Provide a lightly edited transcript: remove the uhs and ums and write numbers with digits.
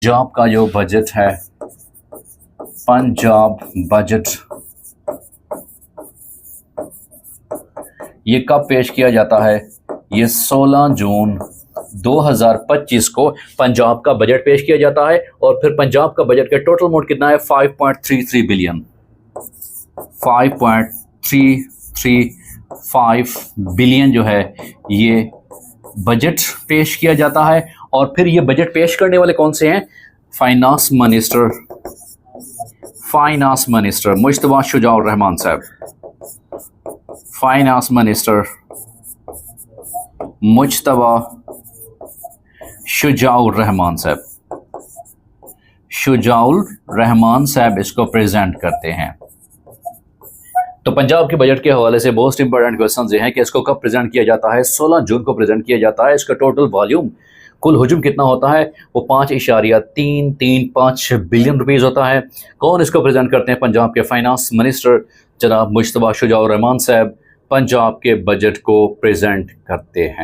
पंजाब का जो बजट है, पंजाब बजट, ये कब पेश किया जाता है? ये 16 जून 2025 को पंजाब का बजट पेश किया जाता है। और फिर पंजाब का बजट का टोटल अमाउंट कितना है? 5.33 बिलियन, 5.335 बिलियन जो है ये बजट पेश किया जाता है। और फिर ये बजट पेश करने वाले कौन से हैं? फाइनेंस मिनिस्टर मुश्तबा शुजाउर रहमान साहब, फाइनेंस मिनिस्टर मुश्तबा शुजाउर रहमान साहब इसको प्रेजेंट करते हैं। तो पंजाब के बजट के हवाले से मोस्ट इंपॉर्टेंट क्वेश्चन ये हैं कि इसको कब प्रेजेंट किया जाता है? 16 जून को प्रेजेंट किया जाता है। इसका टोटल वॉल्यूम, कुल हुजूम कितना होता है? वो 5.335 बिलियन रुपीस होता है। कौन इसको प्रेजेंट करते हैं? पंजाब के फाइनेंस मिनिस्टर जनाब मुश्तबा शुजाउर रहमान साहब पंजाब के बजट को प्रेजेंट करते हैं।